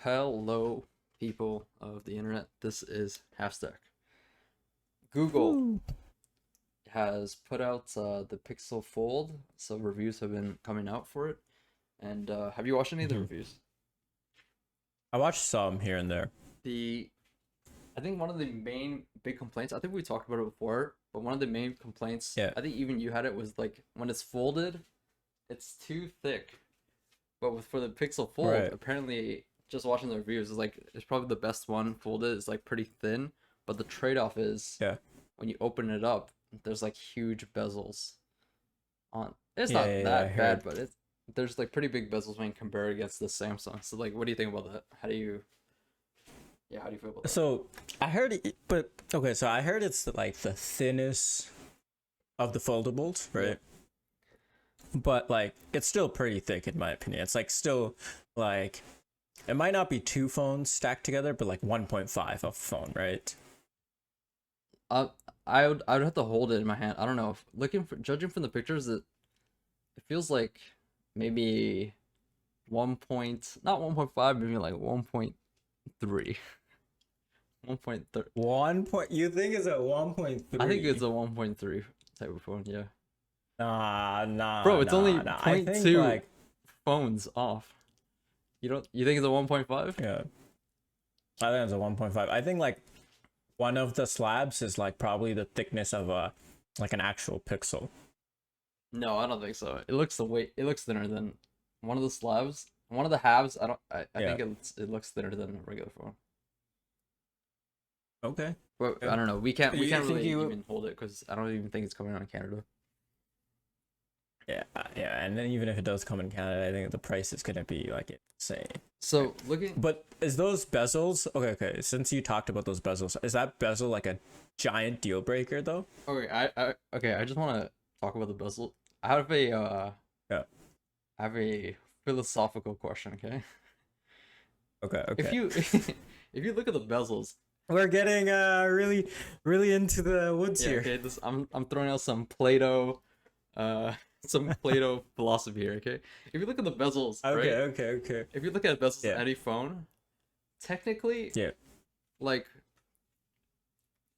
Hello, people of the internet. This is Halfstack. Google Ooh. has put out the Pixel Fold, so reviews have been coming out for it. And have you watched any of the Mhm. reviews? I watched some here and there. The I think one of the main big complaints, I think we talked about it before, but one of the main complaints, Yeah. I think even you had it, was like when it's folded, it's too thick. But for the Pixel Fold, Right. apparently, just watching the reviews, is like it's probably the best one folded. It's like pretty thin, but the trade-off is Yeah. when you open it up, there's like huge bezels on. It's Yeah. not Yeah. Yeah, I that bad, heard. but there's like pretty big bezels when you compare it against the Samsung. So like, what do you think about that? How do you feel about that? So I heard it, but okay. So I heard it's like the thinnest of the foldables, Yeah. right? But like it's still pretty thick in my opinion. It's like still like it might not be two phones stacked together, but like 1.5 of a phone, right? Uh, I would have to hold it in my hand. I don't know. Judging from the pictures, it feels like maybe not 1.5, maybe like 1.3. 1.3. 1 point. You think it's at 1.3? I think it's a 1.3 type of phone, yeah. Nah, Bro, it's only nah. I point think 0.2 like phones off. You think it's a 1.5? yeah. I think it's a 1.5. I think like one of the slabs is like probably the thickness of a like an actual pixel. No, I don't think so. It looks thinner than one of the slabs. One of the halves, I Yeah. think it looks thinner than a regular phone. Okay. But Yeah. I don't know. We can't You think really you? even hold it because I don't even think it's coming out in Canada. Yeah, yeah. And then even if it does come in Canada, I think the price is gonna be like insane. So looking, But is those bezels okay? Since you talked about those bezels, is that bezel like a giant deal breaker though? okay, I just want to talk about the bezel. I have a Yeah. I have a philosophical question. Okay, Okay. if Okay. you if you look at the bezels, We're getting really into the woods yeah, here. okay, this I'm throwing out some Plato, uh, some Plato philosophy here. Okay, if you look at the bezels, Okay. right? Okay. Okay. If you look at bezels in Yeah. any phone, technically, Yeah. like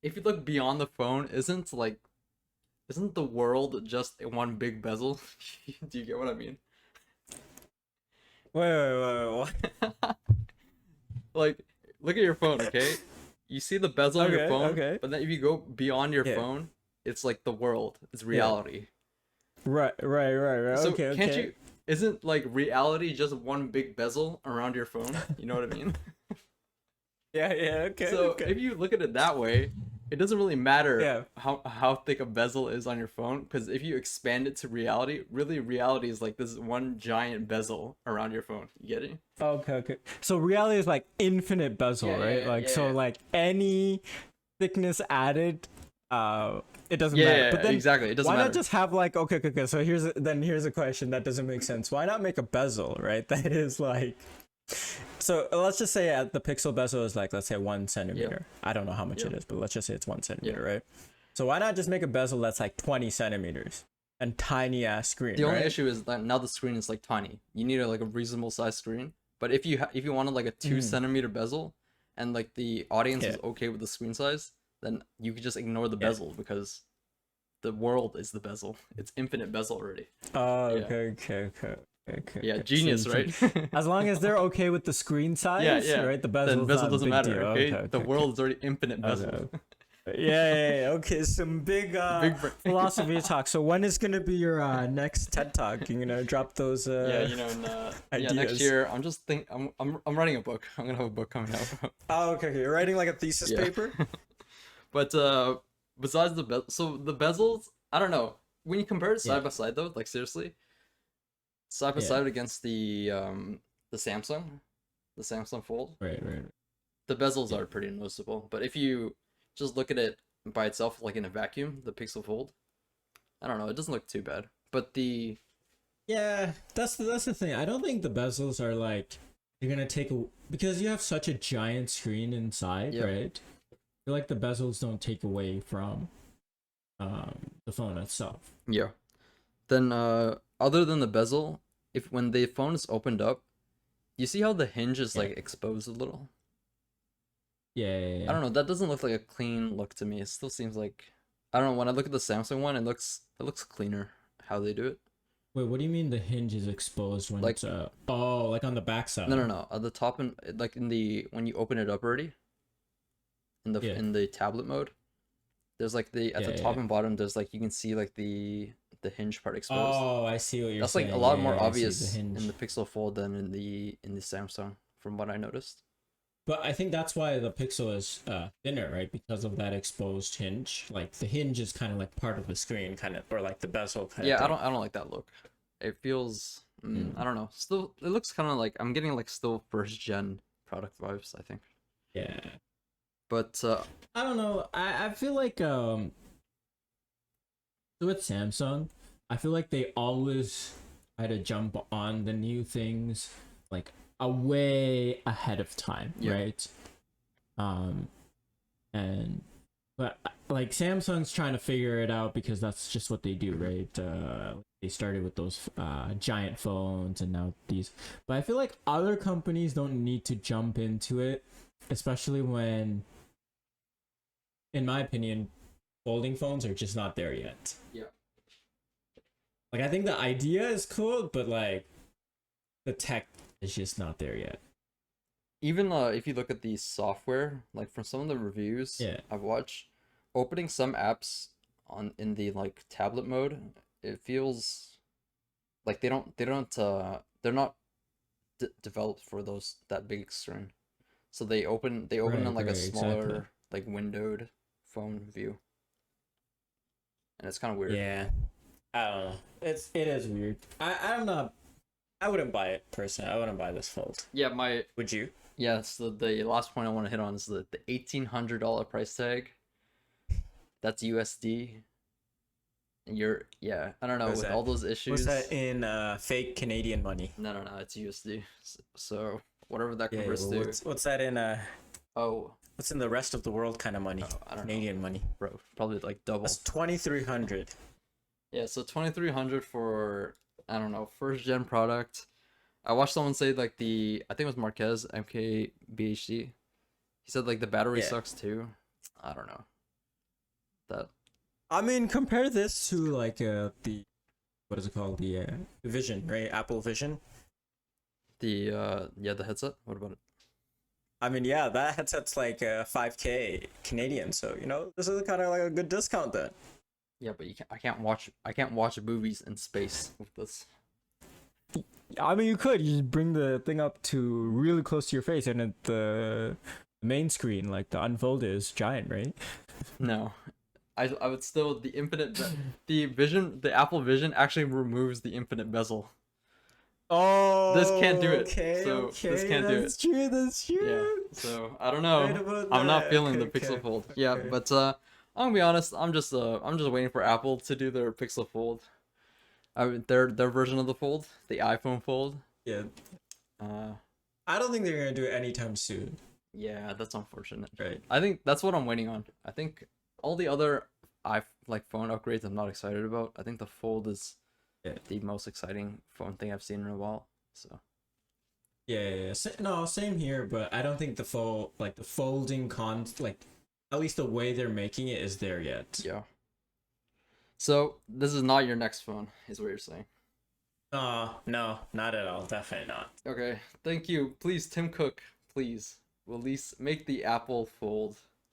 if you look beyond the phone, isn't the world just one big bezel? Do you get what I mean? Wait. Like, look at your phone, okay? You see the bezel on your Okay. phone, Okay. but then if you go beyond your Yeah. phone, it's like the world. It's Yeah. reality. Right. So Okay. can't Okay. you? Isn't like reality just one big bezel around your phone? You know what I mean? Yeah. Okay. So Okay. if you look at it that way, it doesn't really matter Yeah. how thick a bezel is on your phone, because if you expand it to reality, really reality is like this one giant bezel around your phone. You get it? Okay. So reality is like infinite bezel, right? Like so, like any thickness added, it doesn't matter. But then exactly. It doesn't why not matter. just have like okay. So here's a question that doesn't make sense. Why not make a bezel, right? That is like. So let's just say the pixel bezel is like let's say 1 centimeter. I don't know how much Yeah. it is, but let's just say it's 1 centimeter, Yeah. right? So why not just make a bezel that's like 20 centimeters and tiny ass screen, The only right? issue is that now the screen is like tiny. You need like a reasonable size screen. But if you wanted like a 2 centimeter bezel, and like the audience Yeah. is okay with the screen size, then you could just ignore the Yeah. bezel because the world is the bezel. It's infinite bezel already. Oh, Yeah. okay. Yeah, So genius, you right? can, as long as they're okay with the screen Yeah, size, yeah. right? The Then bezel's bezel not a doesn't big matter, deal. okay? The world is already infinite bezel. Okay. Yeah. Okay, some big Big brain. philosophy talk. So when is gonna be your next TED talk? You're gonna drop those Yeah, you know, and, yeah, next ideas. year I'm writing a book. I'm gonna have a book coming out. Oh, okay. You're writing like a thesis Yeah. paper. But besides the bezel, so the bezels, I don't know. When you compare it Yeah. side by side though, like seriously, side by Yeah. side against the Samsung, the Samsung Fold, Right. the bezels Yeah. are pretty noticeable. But if you just look at it by itself, like in a vacuum, the Pixel Fold, I don't know, it doesn't look too bad. But Yeah, that's the thing. I don't think the bezels are like you're gonna take a because you have such a giant screen inside, Yeah. right? I feel like the bezels don't take away from the phone itself. yeah, then other than the bezel, if when the phone is opened up, You see how the hinge is Yeah. like exposed a little? Yeah, yeah, I yeah. don't know. That doesn't look like a clean look to me. It still seems like I don't know. When I look at the Samsung one, it looks cleaner how they do it. Wait, what do you mean the hinge is exposed when Like it's oh, like on the no, backside? no, no. At the top and like in the when you open it up already Yeah, in the tablet mode, there's like the at yeah, the yeah. top and bottom. There's like you can see like the hinge part exposed. Oh, I see what you're That's like a saying. lot Yeah, more yeah, I see the obvious in hinge. the Pixel Fold than in the Samsung, from what I noticed. But I think that's why the Pixel is thinner, right? Because of that exposed hinge. Like the hinge is kind of like part of the screen, kind of, or like the bezel kind of Yeah, thing. I don't like that look. It feels I Mm. don't know. Still, it looks kind of like I'm getting like still first gen product vibes, I think. Yeah. But I don't know. I feel like with Samsung, I feel like they always try to jump on the new things like a way ahead of time, yeah, right? Um, and but like Samsung's trying to figure it out because that's just what they do, right? They started with those giant phones and now these. But I feel like other companies don't need to jump into it, especially when, in my opinion, folding phones are just not there yet. yeah. Like I think the idea is cool, but like the tech is just not there yet. Even if you look at the software, like from some of the reviews Yeah. I've watched, opening some apps on in the like tablet mode, it feels like they're not developed for those that big screen. So they open in Right, like a right, exactly. smaller like windowed phone view, and it's kind of weird. Yeah. I don't know. It is weird. I'm not. I wouldn't buy it personally. I wouldn't buy this fold. Yeah, my Would you? yeah. It's the last point I want to hit on is the $1,800 price tag. That's USD. And you're yeah. I don't know What is with that? all those What's issues. that in fake Canadian money? No, no, no. It's USD. So whatever that Yeah. converts Well, to. what's that in Oh, what's in the rest of the world kind of money? I don't know, Canadian money. bro. Probably like double. That's 2,300. Yeah. So 2,300 for I don't know first gen product. I watched someone say like I think it was Marquez MKBHD. He said like the battery Yeah. sucks too. I don't know that. I mean, compare this to like the what is it called? The Vision, right? Apple Vision. The yeah, the headset. What about it? I mean, yeah, that headset's like 5K Canadian, so this is kind of like a good discount then. Yeah, but I can't watch movies in space with this. I mean, you could you just bring the thing up to really close to your face, and the main screen, like the unfold, is giant, right? No, I would still the Apple Vision actually removes the infinite bezel. This can't do Oh, it. okay, So this okay, can't do it. that's true, that's Yeah. true. So I don't Right know. about I'm not that. feeling Okay, the Pixel okay, Fold. Yeah, okay. but I'm gonna be honest. I'm just waiting for Apple to do their Pixel Fold. I mean, their version of the Fold, the iPhone Fold. Yeah, Uh, I don't think they're gonna do it anytime soon, yeah, that's unfortunate. right? I think that's what I'm waiting on. I think all the other phone upgrades I'm not excited about. I think the Fold is Yeah. the most exciting phone thing I've seen in a while. So Yeah, yeah, yeah. No, same here, but I don't think the folding like at least the way they're making it is there yet. yeah. So this is not your next phone, is what you're saying. No, not at all. Definitely not. Okay, thank you. Please, Tim Cook, please release make the Apple Fold